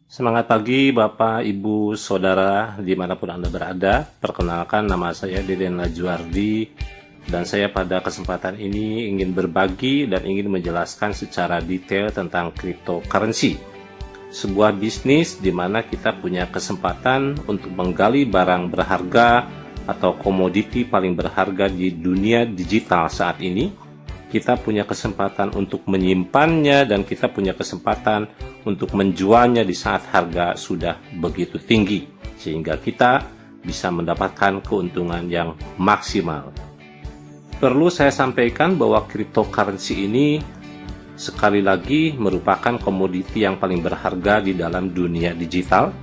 Semangat pagi Bapak, Ibu, Saudara, dimanapun Anda berada. Perkenalkan, nama saya Deden Lajuardi, dan saya pada kesempatan ini ingin berbagi dan ingin menjelaskan secara detail tentang cryptocurrency. Sebuah bisnis di mana kita punya kesempatan untuk menggali barang berharga atau komoditi paling berharga di dunia digital saat ini. Kita punya kesempatan untuk menyimpannya dan kita punya kesempatan untuk menjualnya di saat harga sudah begitu tinggi, sehingga kita bisa mendapatkan keuntungan yang maksimal. Perlu saya sampaikan bahwa cryptocurrency ini sekali lagi merupakan komoditi yang paling berharga di dalam dunia digital,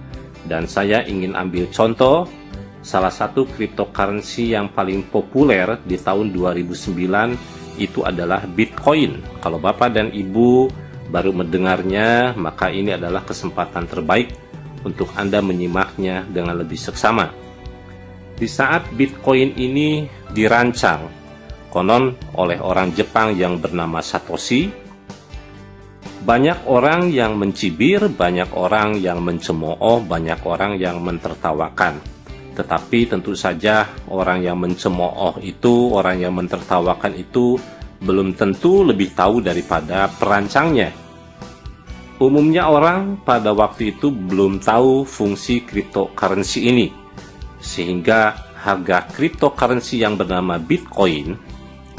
dan saya ingin ambil contoh salah satu cryptocurrency yang paling populer di tahun 2009 itu adalah Bitcoin. Kalau Bapak dan Ibu baru mendengarnya, maka ini adalah kesempatan terbaik untuk Anda menyimaknya dengan lebih seksama. Di saat Bitcoin ini dirancang, konon oleh orang Jepang yang bernama Satoshi, banyak orang yang mencibir, banyak orang yang mencemooh, banyak orang yang mentertawakan. Tetapi tentu saja orang yang mencemooh itu, orang yang mentertawakan itu belum tentu lebih tahu daripada perancangnya. Umumnya orang pada waktu itu belum tahu fungsi cryptocurrency ini, sehingga harga cryptocurrency yang bernama Bitcoin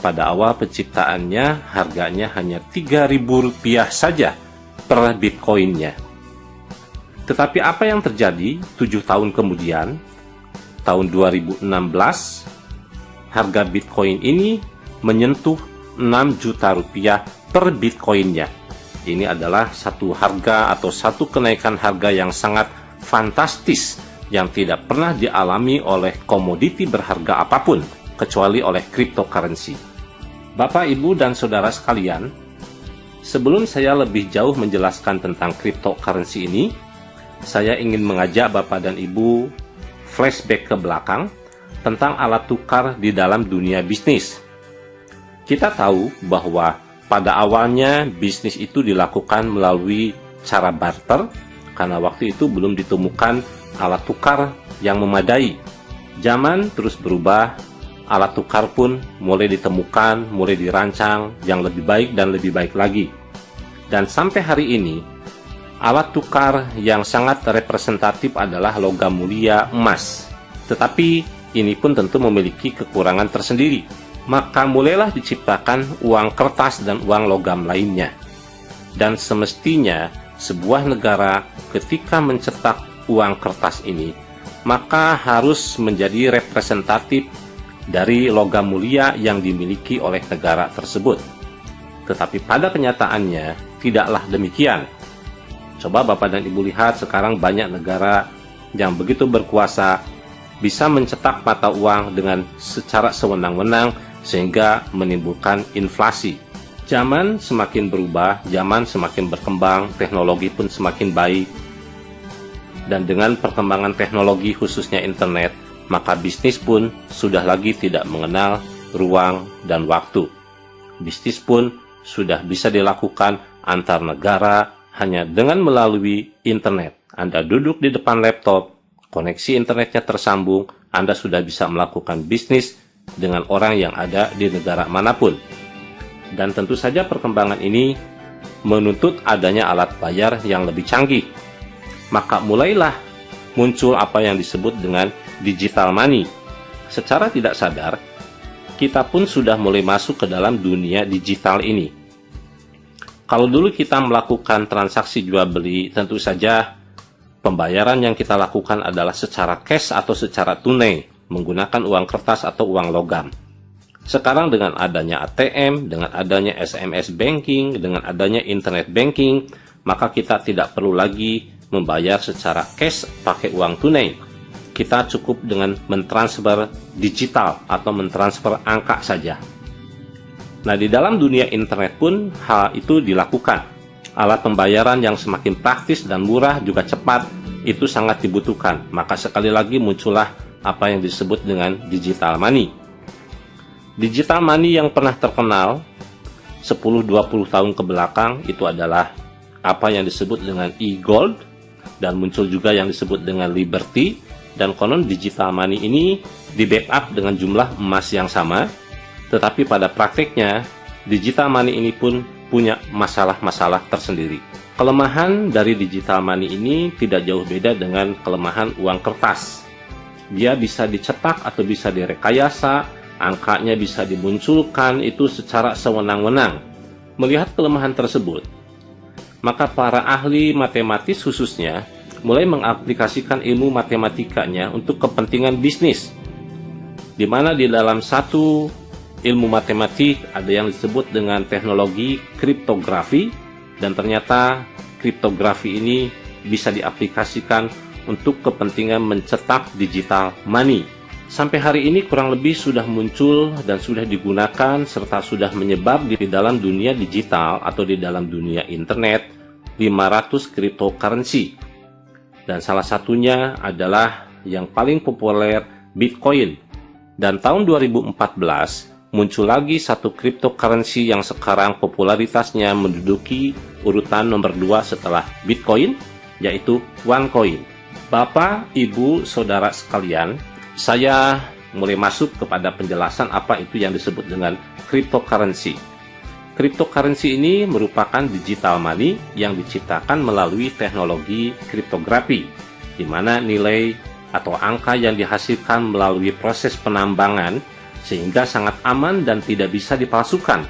pada awal penciptaannya harganya hanya Rp3.000 saja per Bitcoinnya. Tetapi apa yang terjadi 7 tahun kemudian? Tahun 2016, harga Bitcoin ini menyentuh Rp6 juta per Bitcoinnya. Ini adalah satu harga atau satu kenaikan harga yang sangat fantastis yang tidak pernah dialami oleh komoditi berharga apapun, kecuali oleh cryptocurrency. Bapak, Ibu, dan Saudara sekalian, sebelum saya lebih jauh menjelaskan tentang cryptocurrency ini, saya ingin mengajak Bapak dan Ibu flashback ke belakang tentang alat tukar di dalam dunia bisnis. Kita tahu bahwa pada awalnya bisnis itu dilakukan melalui cara barter, karena waktu itu belum ditemukan alat tukar yang memadai. Zaman terus berubah, alat tukar pun mulai ditemukan, mulai dirancang yang lebih baik dan lebih baik lagi. Dan sampai hari ini, alat tukar yang sangat representatif adalah logam mulia emas. Tetapi ini pun tentu memiliki kekurangan tersendiri. Maka mulailah diciptakan uang kertas dan uang logam lainnya. Dan semestinya sebuah negara ketika mencetak uang kertas ini, maka harus menjadi representatif dari logam mulia yang dimiliki oleh negara tersebut. Tetapi pada kenyataannya tidaklah demikian. Coba Bapak dan Ibu lihat sekarang banyak negara yang begitu berkuasa bisa mencetak mata uang dengan secara sewenang-wenang sehingga menimbulkan inflasi. Zaman semakin berubah, zaman semakin berkembang, teknologi pun semakin baik. Dan dengan perkembangan teknologi khususnya internet, maka bisnis pun sudah lagi tidak mengenal ruang dan waktu. Bisnis pun sudah bisa dilakukan antar negara hanya dengan melalui internet. Anda duduk di depan laptop, koneksi internetnya tersambung, Anda sudah bisa melakukan bisnis dengan orang yang ada di negara manapun. Dan tentu saja perkembangan ini menuntut adanya alat bayar yang lebih canggih. Maka mulailah muncul apa yang disebut dengan digital money. Secara tidak sadar, kita pun sudah mulai masuk ke dalam dunia digital ini. Kalau dulu kita melakukan transaksi jual beli, tentu saja pembayaran yang kita lakukan adalah secara cash atau secara tunai, menggunakan uang kertas atau uang logam. Sekarang dengan adanya ATM, dengan adanya SMS banking, dengan adanya internet banking, maka kita tidak perlu lagi membayar secara cash pakai uang tunai. Kita cukup dengan mentransfer digital atau mentransfer angka saja. Nah, di dalam dunia internet pun hal itu dilakukan. Alat pembayaran yang semakin praktis dan murah juga cepat itu sangat dibutuhkan. Maka sekali lagi muncullah apa yang disebut dengan digital money. Digital money yang pernah terkenal 10-20 tahun ke belakang itu adalah apa yang disebut dengan e-gold, dan muncul juga yang disebut dengan Liberty, dan konon digital money ini di backup dengan jumlah emas yang sama, tetapi pada prakteknya digital money ini pun punya masalah-masalah tersendiri. Kelemahan dari digital money ini tidak jauh beda dengan kelemahan uang kertas. Dia bisa dicetak atau bisa direkayasa, angkanya bisa dimunculkan itu secara sewenang-wenang. Melihat kelemahan tersebut, maka para ahli matematis khususnya mulai mengaplikasikan ilmu matematikanya untuk kepentingan bisnis, di mana di dalam satu ilmu matematik ada yang disebut dengan teknologi kriptografi, dan ternyata kriptografi ini bisa diaplikasikan untuk kepentingan mencetak digital money. Sampai hari ini kurang lebih sudah muncul dan sudah digunakan serta sudah menyebar di dalam dunia digital atau di dalam dunia internet 500 cryptocurrency. Dan salah satunya adalah yang paling populer, Bitcoin. Dan tahun 2014 muncul lagi satu cryptocurrency yang sekarang popularitasnya menduduki urutan nomor 2 setelah Bitcoin, yaitu OneCoin. Bapak, Ibu, Saudara sekalian, saya mulai masuk kepada penjelasan apa itu yang disebut dengan cryptocurrency. Cryptocurrency ini merupakan digital money yang diciptakan melalui teknologi kriptografi, di mana nilai atau angka yang dihasilkan melalui proses penambangan sehingga sangat aman dan tidak bisa dipalsukan.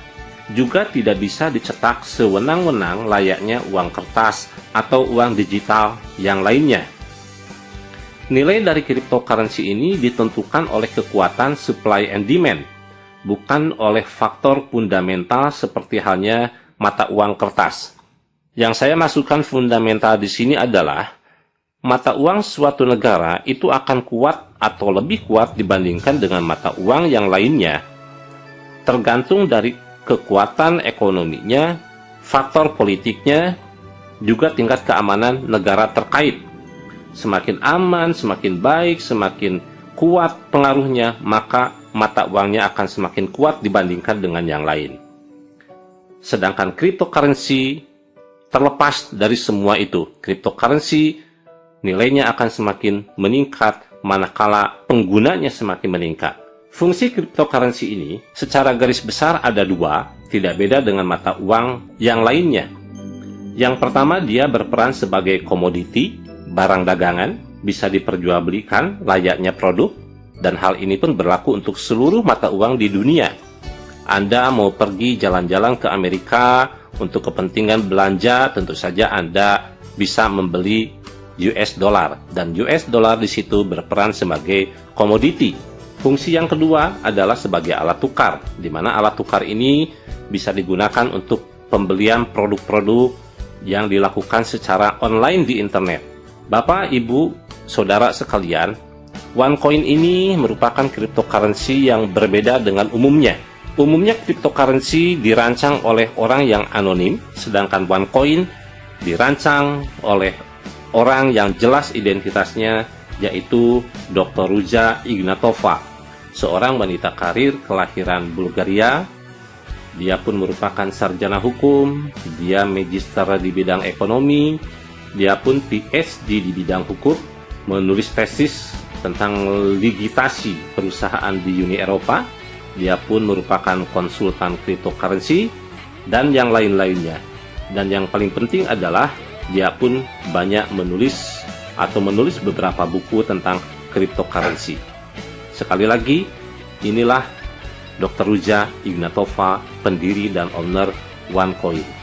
Juga tidak bisa dicetak sewenang-wenang layaknya uang kertas atau uang digital yang lainnya. Nilai dari cryptocurrency ini ditentukan oleh kekuatan supply and demand, bukan oleh faktor fundamental seperti halnya mata uang kertas. Yang saya masukkan fundamental di sini adalah mata uang suatu negara itu akan kuat atau lebih kuat dibandingkan dengan mata uang yang lainnya, tergantung dari kekuatan ekonominya, faktor politiknya, juga tingkat keamanan negara terkait. Semakin aman, semakin baik, semakin kuat pengaruhnya, maka mata uangnya akan semakin kuat dibandingkan dengan yang lain. Sedangkan cryptocurrency terlepas dari semua itu. Cryptocurrency nilainya akan semakin meningkat manakala penggunanya semakin meningkat. Fungsi cryptocurrency ini secara garis besar ada dua, tidak beda dengan mata uang yang lainnya. Yang pertama, dia berperan sebagai komoditi, barang dagangan, bisa diperjualbelikan layaknya produk, dan hal ini pun berlaku untuk seluruh mata uang di dunia. Anda mau pergi jalan-jalan ke Amerika untuk kepentingan belanja, tentu saja Anda bisa membeli US dollar, dan US dollar di situ berperan sebagai komoditi. Fungsi yang kedua adalah sebagai alat tukar, di mana alat tukar ini bisa digunakan untuk pembelian produk-produk yang dilakukan secara online di internet. Bapak, Ibu, Saudara sekalian, OneCoin ini merupakan cryptocurrency yang berbeda dengan umumnya. Umumnya cryptocurrency dirancang oleh orang yang anonim, sedangkan OneCoin dirancang oleh orang yang jelas identitasnya, yaitu Dr. Ruja Ignatova, seorang wanita karir kelahiran Bulgaria. Dia pun merupakan sarjana hukum, dia magister di bidang ekonomi, dia pun PhD di bidang hukum, menulis tesis tentang legitasi perusahaan di Uni Eropa. Dia pun merupakan konsultan cryptocurrency dan yang lain-lainnya. Dan yang paling penting adalah dia pun banyak menulis beberapa buku tentang cryptocurrency. Sekali lagi, inilah Dr. Ruja Ignatova, pendiri dan owner OneCoin.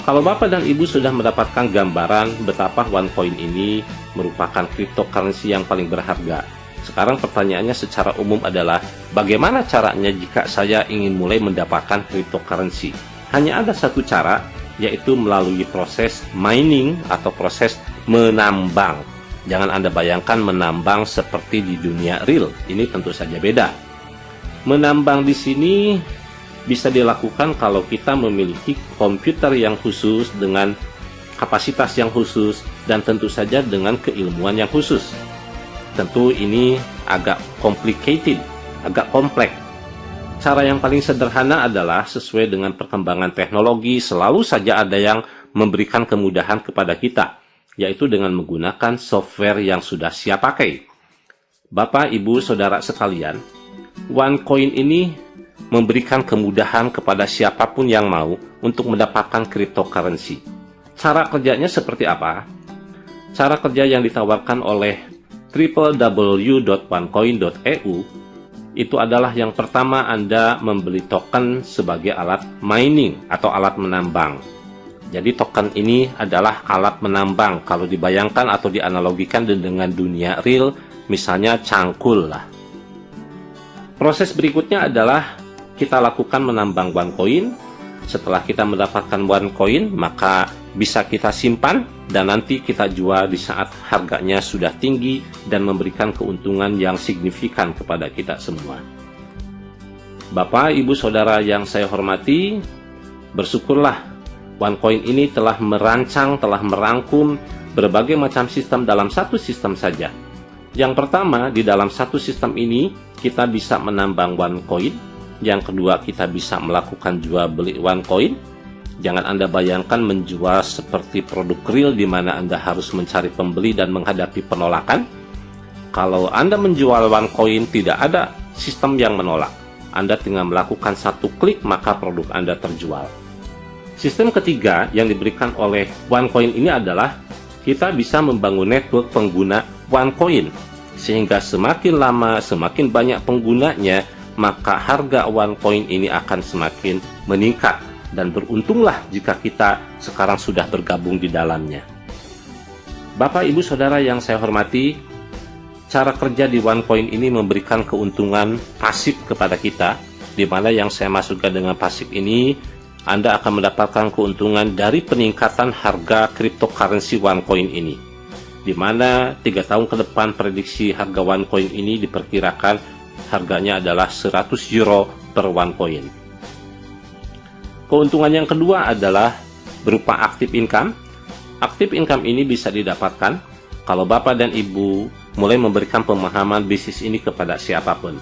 Kalau Bapak dan Ibu sudah mendapatkan gambaran betapa OneCoin ini merupakan cryptocurrency yang paling berharga, sekarang pertanyaannya secara umum adalah, bagaimana caranya jika saya ingin mulai mendapatkan cryptocurrency? Hanya ada satu cara, yaitu melalui proses mining atau proses menambang. Jangan Anda bayangkan menambang seperti di dunia real, ini tentu saja beda. Menambang di sini bisa dilakukan kalau kita memiliki komputer yang khusus dengan kapasitas yang khusus dan tentu saja dengan keilmuan yang khusus. Tentu ini agak complicated, agak kompleks. Cara yang paling sederhana adalah sesuai dengan perkembangan teknologi, selalu saja ada yang memberikan kemudahan kepada kita, yaitu dengan menggunakan software yang sudah siap pakai. Bapak, Ibu, Saudara sekalian, OneCoin ini memberikan kemudahan kepada siapapun yang mau untuk mendapatkan cryptocurrency. Cara kerjanya seperti apa? Cara kerja yang ditawarkan oleh www.onecoin.eu itu adalah yang pertama, Anda membeli token sebagai alat mining atau alat menambang. Jadi token ini adalah alat menambang kalau dibayangkan atau dianalogikan dengan dunia real, misalnya cangkul lah. Proses berikutnya adalah kita lakukan menambang OneCoin. Setelah kita mendapatkan OneCoin, maka bisa kita simpan dan nanti kita jual di saat harganya sudah tinggi dan memberikan keuntungan yang signifikan kepada kita semua. Bapak, Ibu, Saudara yang saya hormati, bersyukurlah OneCoin ini telah merancang, telah merangkum berbagai macam sistem dalam satu sistem saja. Yang pertama, di dalam satu sistem ini kita bisa menambang OneCoin. Yang kedua, kita bisa melakukan jual beli OneCoin. Jangan Anda bayangkan menjual seperti produk real di mana Anda harus mencari pembeli dan menghadapi penolakan. Kalau Anda menjual OneCoin, tidak ada sistem yang menolak. Anda tinggal melakukan satu klik, maka produk Anda terjual. Sistem ketiga yang diberikan oleh OneCoin ini adalah kita bisa membangun network pengguna OneCoin, sehingga semakin lama, semakin banyak penggunanya, maka harga OneCoin ini akan semakin meningkat, dan beruntunglah jika kita sekarang sudah bergabung di dalamnya. Bapak, Ibu, Saudara yang saya hormati, cara kerja di OneCoin ini memberikan keuntungan pasif kepada kita, di mana yang saya maksudkan dengan pasif ini, Anda akan mendapatkan keuntungan dari peningkatan harga cryptocurrency OneCoin ini, di mana 3 tahun ke depan prediksi harga OneCoin ini diperkirakan harganya adalah 100 euro per OneCoin. Keuntungan yang kedua adalah berupa active income. Active income ini bisa didapatkan kalau Bapak dan Ibu mulai memberikan pemahaman bisnis ini kepada siapapun.